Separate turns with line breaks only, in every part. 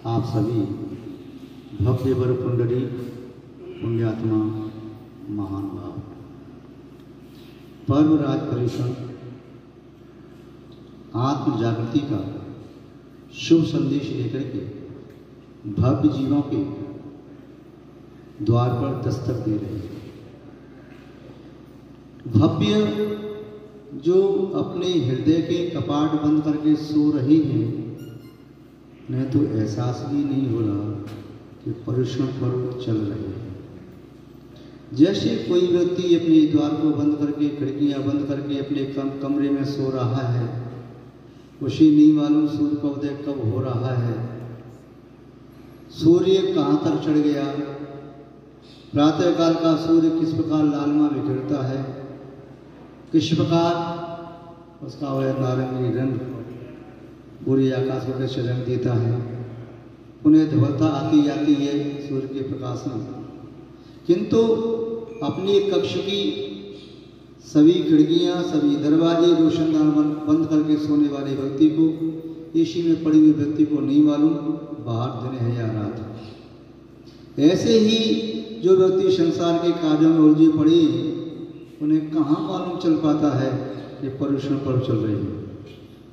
आप सभी भव्य वर पुंडरी पुण्यात्मा महानुभाव पर्व राज परिषद आत्म जागृति का शुभ संदेश लेकर के भव्य जीवों के द्वार पर दस्तक दे रहे हैं। भव्य जो अपने हृदय के कपाट बंद करके सो रही हैं, उन्हें तो एहसास भी नहीं हो रहा कि पर्युषण पर्व चल रहे हैं। जैसे कोई व्यक्ति अपने द्वार को बंद करके, खिड़कियां बंद करके अपने कमरे में सो रहा है, उसे नहीं मालूम सूर्य का उदय कब हो रहा है, सूर्य कहाँ तक चढ़ गया, प्रातःकाल का सूर्य किस प्रकार लालिमा बिखरता है, किस प्रकार उसका वह नारंगी रंग पूरे आकाश को कैसे रंग देता है, उन्हें धवलता आती जाती है सूर्य के प्रकाश में। किंतु अपने कक्ष की सभी खिड़कियां, सभी दरवाजे रोशनदान बंद करके सोने वाले व्यक्ति को, एसी में पड़े हुए व्यक्ति को नहीं मालूम बाहर दिन है या रात है। ऐसे ही जो व्यक्ति संसार के कार्यों में उलझे पड़े, उन्हें कहाँ मालूम चल पाता है कि पर्युषण पर्व चल रही है।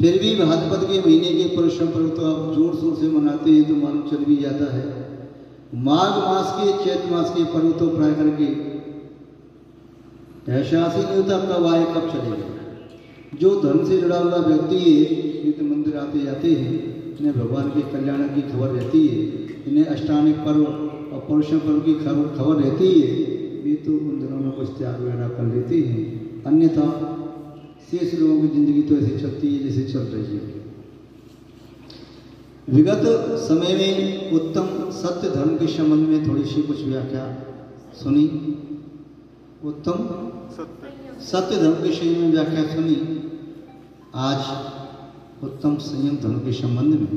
फिर भी भाद्रपद के महीने के पर्युषण पर्व तो आप जोर शोर से मनाते हैं तो मालूम चल भी जाता है। माघ मास के, चैत मास के पर्व तो प्राय करके एहसास ही नहीं होता कब आए कब चलेगा। जो धर्म से जुड़ा हुआ व्यक्ति है, नित्य मंदिर आते जाते हैं, इन्हें भगवान के कल्याण की खबर रहती है, इन्हें अष्टांगिक पर्व और पर्युषण पर्व की खबर रहती है, वे तो उन दिनों में कुछ त्याग वगैरह कर लेते हैं। अन्यथा शेष लोगों की जिंदगी तो ऐसे चलती है जैसे चल रही है। विगत समय में उत्तम सत्य धर्म के संबंध में थोड़ी सी कुछ व्याख्या सुनी। उत्तम सत्य धर्म के संबंध में व्याख्या सुनी। आज उत्तम संयम धर्म के संबंध में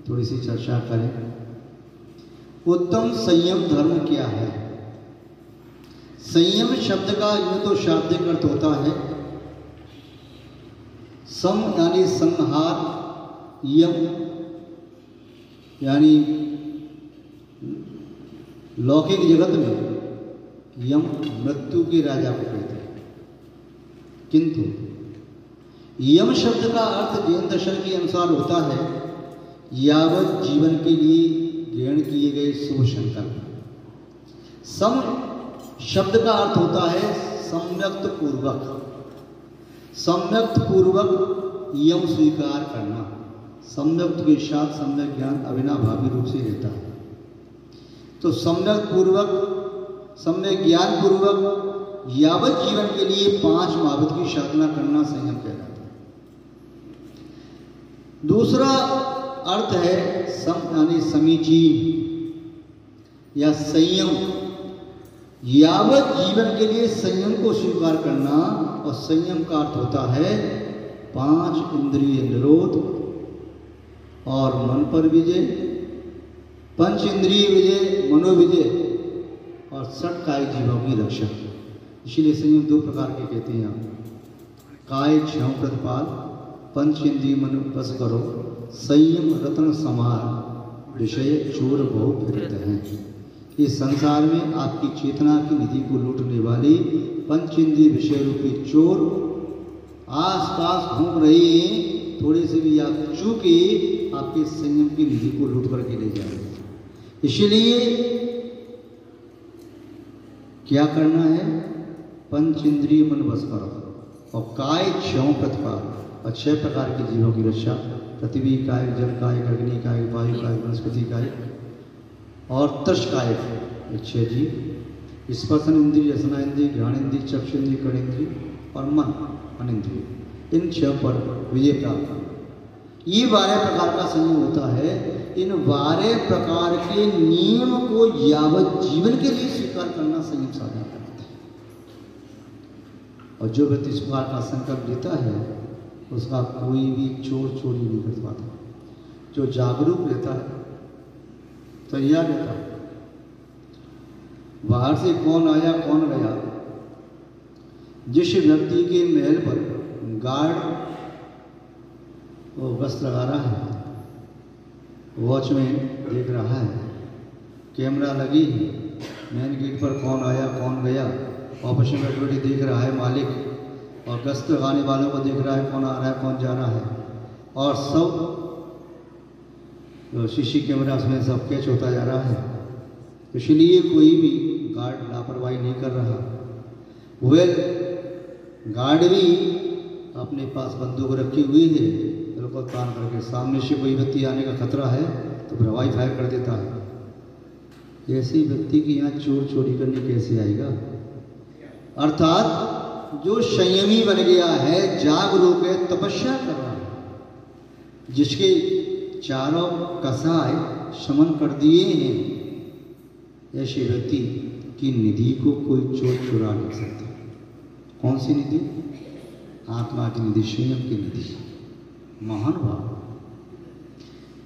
थोड़ी सी चर्चा करें। उत्तम संयम धर्म क्या है? संयम शब्द का यूं तो शाब्दिक अर्थ होता है सम यानी संहार, यम यानी लौकिक जगत में यम मृत्यु के राजा को कहते हैं। किंतु यम शब्द का अर्थ जैन दर्शन के अनुसार होता है यावत जीवन के लिए ग्रहण किए गए शुभ संकल्प। सम शब्द का अर्थ होता है सम्यक्त पूर्वक। सम्यक्त पूर्वक यम स्वीकार करना। सम्यक्त के साथ सम्यक ज्ञान अविनाभावी रूप से रहता है। तो सम्यक पूर्वक, सम्यक ज्ञान पूर्वक यावत जीवन के लिए 5 महाभूत की साधना करना संयम कहलाता है। दूसरा अर्थ है सम यानी समीचीन या संयम। यावत जीवन के लिए संयम को स्वीकार करना, और संयम का अर्थ होता है 5 इंद्रिय निरोध और मन पर विजय, 5 इंद्रिय विजय, मनोविजय और 6 काय जीवों की रक्षा। इसीलिए संयम 2 प्रकार के कहते हैं आप। काय क्षम प्रतिपाल, 5 इंद्रिय मन बस करो, संयम रत्न समार, विषय चोर बहु फिरत हैं। इस संसार में आपकी चेतना की निधि को लूटने वाली 5 इंद्रिय विषय रूपी चोर आसपास घूम रहे हैं। थोड़े से भी आप चूके आपके संयम की निधि को लूट करके ले जाएंगे। इसलिए क्या करना है? 5 इंद्रिय मन बस करो और काय क्षम प्रतिपाल, और 6 प्रकार के जीवों की रक्षा। पृथ्वी काय, जल काय, अग्नि काय, वायु काय, वनस्पति काय और तर्श काय, 6 जीव। स्पर्शन इंद्रिय, रसना इंद्रिय, घ्राण इंद्रिय, चक्षु इंद्रिय, कर्ण इंद्रिय और मन अनिंद्रिय। इन 6 पर विजय प्राप्त करना। ये 12 प्रकार का संयम होता है। इन 12 प्रकार के नियम को यावत जीवन के लिए स्वीकार करना संयम साधना करता है। और जो व्यक्ति इस प्रकार का संकल्प लेता है, उसका कोई भी चोर चोरी नहीं कर पाता। जो जागरूक रहता है, तैयार रहता है, बाहर से कौन आया कौन गया, जिस व्यक्ति के महल पर गार्ड वो गश्त लगा रहा है, वॉचमैन देख रहा है, कैमरा लगी, मेन गेट पर कौन आया कौन गया, ऑपरेशन एक्टिविटी देख रहा है मालिक, और गश्त लगाने वालों को देख रहा है कौन आ रहा है कौन जा रहा है, और सब सीसी कैमरा में सब कैच होता जा रहा है। इसलिए कोई भी गार्ड लापरवाही नहीं कर रहा। वेल गार्ड भी अपने पास बंदूक रखी हुई है, बिल्कुल तान करके, सामने से कोई व्यक्ति आने का खतरा है तो फिर हवाई फायर कर देता है। ऐसी व्यक्ति की यहाँ चोर चोरी करने कैसे आएगा? अर्थात जो संयमी बन गया है, जागरूक है, तपस्या कर रहा है, जिसके चारों कसाय शमन कर दिए हैं, ऐसे व्यक्ति की निधि को कोई चोर चुरा नहीं सकता। कौन सी निधि? आत्मा की निधि, संयम की निधि। महान भाव।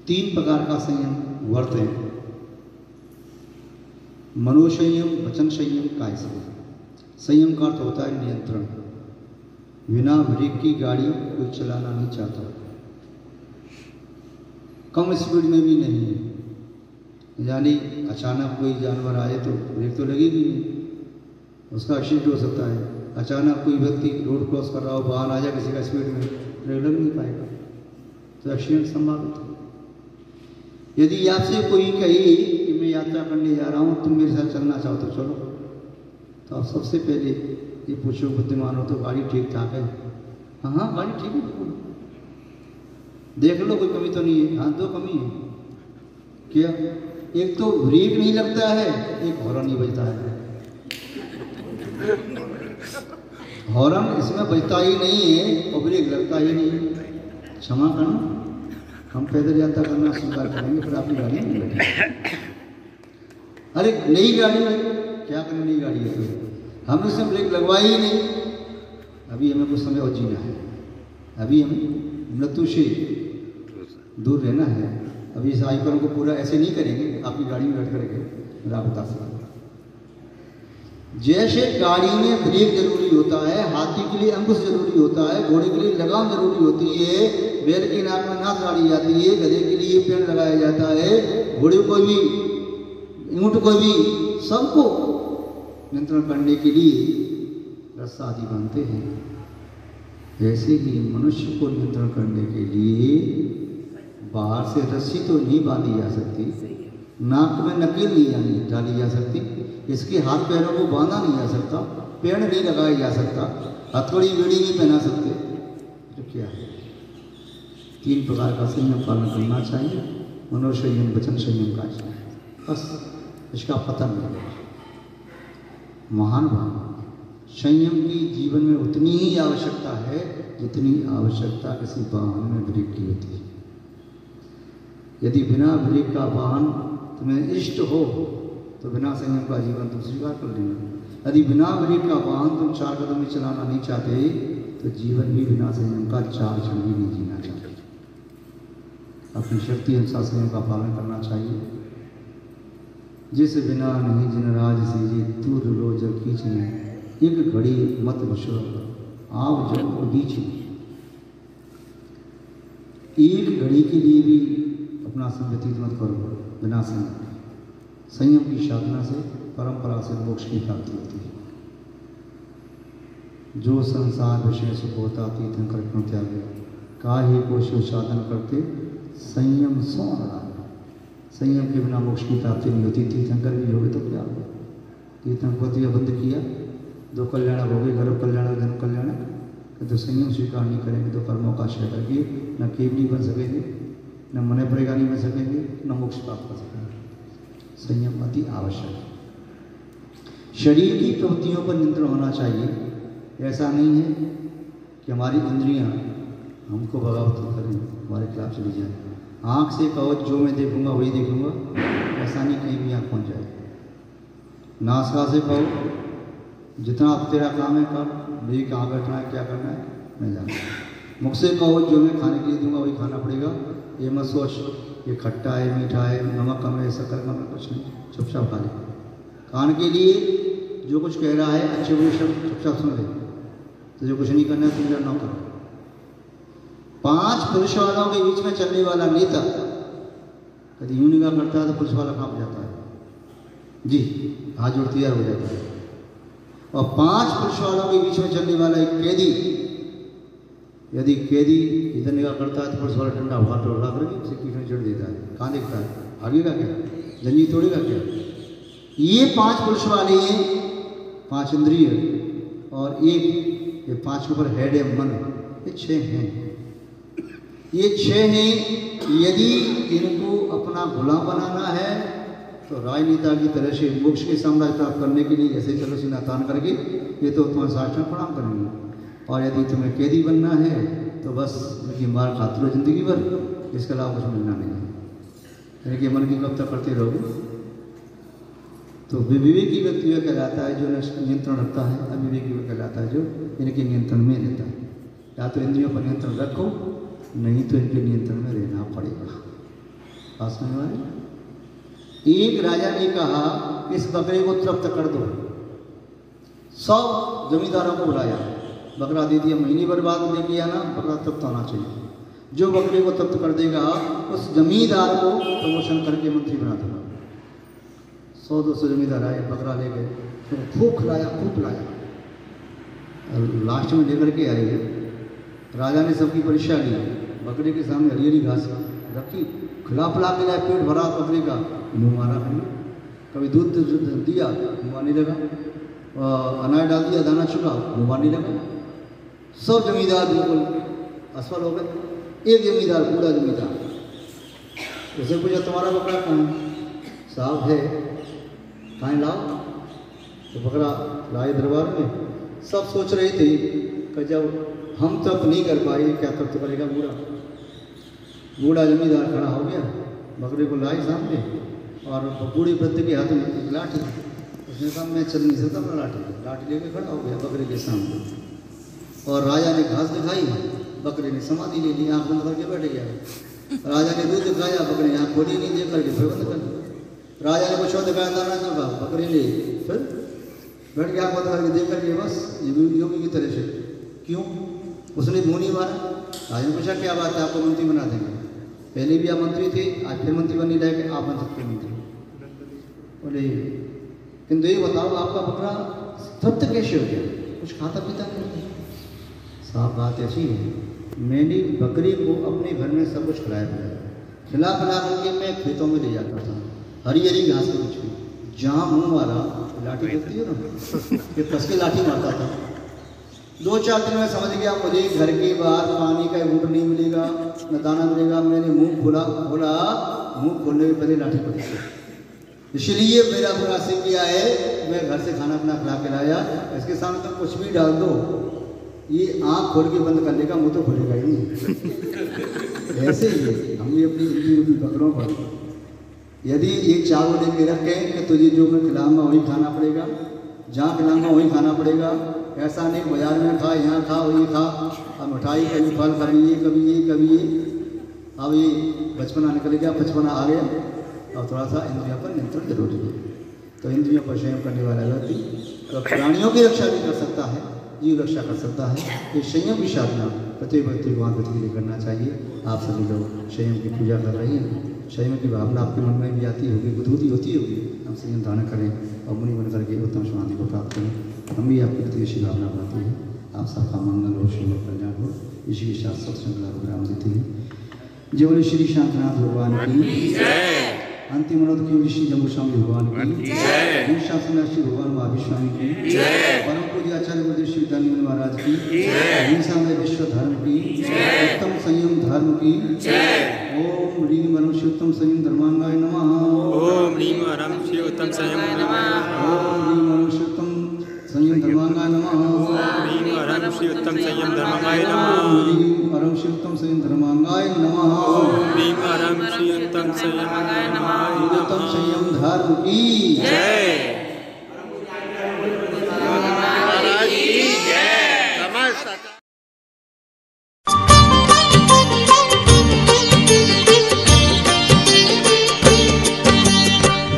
3 प्रकार का संयम वर्त है। मनोसंयम, वचन संयम, काय संयम। संयम का अर्थ होता है नियंत्रण। बिना ब्रेक की गाड़ी कोई चलाना नहीं चाहता, कम स्पीड में भी नहीं। यानी अचानक कोई जानवर आए तो ब्रेक तो लगेगी नहीं, उसका एक्सीडेंट हो सकता है। अचानक कोई व्यक्ति रोड क्रॉस कर रहा हो, वाहन आ जाए किसी का स्पीड में, ब्रेक लग नहीं पाएगा, तो एक्सीडेंट संभावित है। यदि आपसे कोई कहे कि मैं यात्रा करने जा रहा हूँ, तुम मेरे साथ चलना चाहो तो चलो, तो आप सबसे पहले ये पूछो, बुद्धिमान हो तो गाड़ी ठीक ठाक है? हाँ गाड़ी ठीक है, बिल्कुल देख लो कोई कमी तो नहीं है। हाँ 2 कमी है। क्या? एक तो ब्रेक नहीं लगता है, एक हॉर्न नहीं बजता है। हॉर्न इसमें बजता ही नहीं है और ब्रेक लगता ही नहीं है। क्षमा करना, हम पैदल यात्रा करना स्वीकार करेंगे, फिर आपकी गाड़ी नहीं बैठेगी। अरे नई गाड़ी है, क्या करें नई गाड़ी है तो हमने उसमें ब्रेक लगवाई ही नहीं। अभी हमें कुछ समय और जीना है, अभी हमें मृत्यु से दूर रहना है। अभी इस आयकरण को पूरा ऐसे नहीं करेंगे, आपकी गाड़ी में बैठ करके मेरा बता सकता। जैसे गाड़ी में ब्रेक जरूरी होता है, हाथी के लिए अंकुश जरूरी होता है, घोड़े के लिए लगाम जरूरी होती है, बैल की नाक में नाक डाली जाती है, गधे के लिए पेड़ लगाया जाता है, घोड़े को भी, ऊँट को भी, सबको नियंत्रण करने के लिए रस्सा आदि बांधते हैं। ऐसे ही मनुष्य को नियंत्रण करने के लिए बाहर से रस्सी तो नहीं बांधी जा सकती, नाक में नकेल नहीं डाली जा सकती, इसके हाथ पैरों को बांधा नहीं जा सकता, पेड़ नहीं लगाया जा सकता, हथकड़ी बेड़ी नहीं पहना सकते। तो क्या है? 3 प्रकार का संयम पालन करना चाहिए। मनोसंयम, वचन संयम का चाहिए, बस इसका पतन नहीं है। महान भाव। संयम की जीवन में उतनी ही आवश्यकता है जितनी आवश्यकता किसी वाहन में ब्रेक की होती है। यदि बिना ब्रेक का वाहन तुम्हें इष्ट हो तो बिना संयम का जीवन तुम स्वीकार कर लेना। यदि बिना ब्रेक का वाहन तुम 4 कदम में चलाना नहीं चाहते तो जीवन भी बिना संयम का 4 क्षण भी नहीं जीना चाहते। अपनी शक्ति अनुसार संयम का पालन करना चाहिए। जिस बिना नहीं जिन राज सीजे दूर लो जब खींचने, एक घड़ी मत बसो आप जब बीच में। एक घड़ी के लिए भी अपना समय व्यतीत मत करो बिना संयम। संयम की साधना से, परंपरा से मोक्ष की प्राप्ति होती है। जो संसार विषय सुख होता तीर्थन कर त्यागे, काहे को शिव साधन करते संयम सो रहा। संयम के बिना मोक्ष की प्राप्ति नहीं होती। तीर्थंकर भी हो गए तो क्या होगा? तीर्थंकर तो बंद किया, 2 कल्याण हो गए, गर्भ कल्याण और जन्म कल्याण। तो संयम स्वीकार नहीं करेंगे तो कर्मों का आश्रय करके न केवली बन सकेंगे, न मन परेगानी बन सकेंगे, न मोक्ष प्राप्त कर सकेंगे। संयम अति आवश्यक है। शरीर की प्रवृत्तियों पर नियंत्रण होना चाहिए। ऐसा नहीं है कि हमारी इंद्रियां हमको बगावत करें, हमारे खिलाफ चली जाए। आँख से कहो जो मैं देखूंगा वही देखूंगा, ऐसा नहीं कहीं भी आँख पहुँच जाए। नासिका से कहो जितना तेरा काम है कर, मुझे कहाँ बैठना है, क्या करना है मैं जानता हूँ। मुख से कहो जो मैं खाने के लिए दूंगा वही खाना पड़ेगा। ये मत सोच ये खट्टा है, मीठा है, नमक कम है, शक्कर कम है, कुछ नहीं, चुपचाप खा ले। कान के लिए जो कुछ कह रहा है अच्छे बुरे शब्द चुपचाप सुन ले। तो जो कुछ नहीं करना है तुम ना करो। 5 पुरुष वालों के बीच में चलने वाला नेता यदि यूं निगाह करता है तो पुलिस वाला कांप जाता है जी, हाथ जोड़ तैयार हो जाता है। और 5 पुलिस वालों के बीच में चलने वाला एक कैदी, यदि कैदी इधर निगाह करता है तो पुलिस वाला डंडा उठा करके उसे पीठ में जड़ देता है। कहाँ देखता है, भागेगा क्या, जंजीर तोड़ेगा क्या। ये 5 पुलिस वाले हैं, 5 इंद्रिय और एक ये 5 के ऊपर हेड है मन, ये 6 हैं। ये 6 हैं, यदि इनको अपना गुलाम बनाना है तो राजनेता की तरह से मोक्ष के साम्राज्य प्राप्त करने के लिए ऐसे चलो सीना तान करके ये तो तुम्हारे साष्टांग प्रणाम करेंगे। और यदि तुम्हें कैदी बनना है तो बस उनकी मार खाते रहो जिंदगी भर, इसके अलावा कुछ मिलना नहीं है। यानी कि मन की कब तक करते रहोगे। तो विवेकी व्यक्ति वह कहलाता है जो नियंत्रण रखता है, अविवेकी वह कहलाता है जो इनके नियंत्रण में रहता है। या तो इंद्रियों पर नियंत्रण रखो, नहीं तो इनके नियंत्रण में रहना पड़ेगा। पास में हमारे एक राजा ने कहा इस बकरे को तृप्त कर दो। 100 जमींदारों को बुलाया, बकरा दे दिया, महीने भर बाद लेके आना, बकरा तृप्त होना चाहिए। जो बकरे को तृप्त कर देगा उस जमींदार को प्रमोशन करके मंत्री बना दूंगा। 100-200 जमींदार आए, बकरा ले गए, खूब खिलाया खूब खिलाया। लास्ट में लेकर के आए, राजा ने सबकी परीक्षा ली, बकरे के सामने हरी हरी घास रखी, खिला पिला के लाए, पेट भरा बकरे का, मुँह मारा नहीं, कभी दूध दिया मुँह मारने लगा, अनाज डाल दिया, दाना चुका मुँह मारने लगा। 100 जमींदार बिल्कुल असफल हो गए। एक जमींदार, बूढ़ा जमींदार, उसे पूछा तुम्हारा बकरा कहाँ? साहब है, कहाँ लाओ? तो बकरा लाए दरबार में। सब सोच रहे थे कि जब हम तप नहीं कर पाए क्या तप करेगा बूढ़ा। बूढ़ा जमींदार खड़ा हो गया, बकरे को लाए सामने और बूढ़े वृद्ध के हाथ में एक लाठी। उसने कहा मैं चल नहीं सकता, मैं लाठी लेके खड़ा हो गया बकरे के सामने। और राजा ने घास दिखाई, बकरे ने समाधि ले ली, आँख बंद करके बैठ गया। राजा ने दूध दिखाया, बकरे ने आँख खोली नहीं, देख करके फिर बंद कर दी। राजा ने कुछ और दिखाया, दाना चुका, बकरे ने फिर बैठ गया, आँख बंद करके देख करके बस योगी की तरह से। क्यों? उसने मुँह नहीं मारा। राजा ने पूछा क्या बात है, आपको मंत्री बना देंगे। पहले भी आप मंत्री थे, आज फिर मंत्री बनने लायक आप बन सकते मंत्री। बोले किंतु ये बताओ आपका बकरा तृप्त कैसे हो गया, कुछ खाता पीता नहीं? साफ बात ऐसी है, मैंने बकरी को अपने घर में सब कुछ खिलाया खिला करके मैं खेतों में ले जाता था, हरी हरी घास के बीच में, जहाँ मुँह मारा लाठी गिरती है ना, ये कस के लाठी मारता था। 2-4 दिन में समझ गया मुझे घर के बाहर पानी का घूंट नहीं मिलेगा, न दाना मिलेगा। मैंने मुंह खोला, मुंह खोलने के पहले लाठी पड़ी। इसलिए मेरा मुनासिब किया है, मैं घर से खाना अपना खिला के लाया, इसके सामने तो कुछ भी डाल दो, ये आँख खोल के बंद कर लेगा, मुँह तो खोलेगा ही नहीं। ऐसे ही है हम भी अपनी बकरों पर, यदि एक चावल लेके रखें कि तुझे जो मैं खिलाऊंगा वही खाना पड़ेगा, जहाँ खिलाऊंगा वही खाना पड़ेगा। ऐसा नहीं बाजार में खा, यहाँ खा, वही खा, अब मिठाई कभी फल कभी ये। अब ये बचपना निकल गया, बचपना आ गया, और थोड़ा सा इंद्रियों पर नियंत्रण जरूरी है। तो इंद्रियों पर संयम करने वाला व्यक्ति तो प्राणियों की रक्षा भी कर सकता है, जीव रक्षा कर सकता है। ये संयम की साधना प्रत्येक व्यक्ति को आत्म के लिए करना चाहिए। आप सभी लोग संयम की पूजा कर रहे हैं, संयम की भावना आपके मन में भी आती होगी, बुद्धि होती होगी। हम संयम धारण करें और मुनि बन करके उत्तम समाधि को प्राप्त करें। हम भी आपके प्रति ऐसी भावना बनाते हैं। आप सबका मंगल हो, शुभ कल्याण हो, इसी के साथ सत्संग विराम देते हैं। जय बोले श्री शांतनाथ भगवान की जय। अंतिम मनोद की श्री जम्बू स्वामी भगवान की जय। शासन श्री भगवान महावीर स्वामी की जय। परम पूज्य आचार्य गुरुदेव श्री दानिमन महाराज की जय। हिंसा में विश्व धर्म की जय। उत्तम संयम धर्म की जय। ओम ह्रीम परम श्री उत्तम संयम धर्मांगाय नमः।
ओम ह्रीम परम श्री उत्तम संयम नमः।
ओम ह्रीम परम श्री उत्तम संयम धर्मांगाय नमः।
ओम ह्रीम परम श्री उत्तम संयम धर्मांगाय नमः।
ओम ह्रीम परम श्री उत्तम संयम धर्मांगाय नमः।
ओम ह्रीम परम श्री उत्तम संयम धर्मांगाय नमः।
उत्तम संयम धर्म की
जय।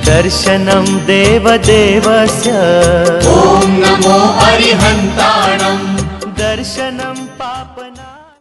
दर्शनं देवदेवस्य।
ॐ नमो अरिहन्ताणम्।
दर्शनं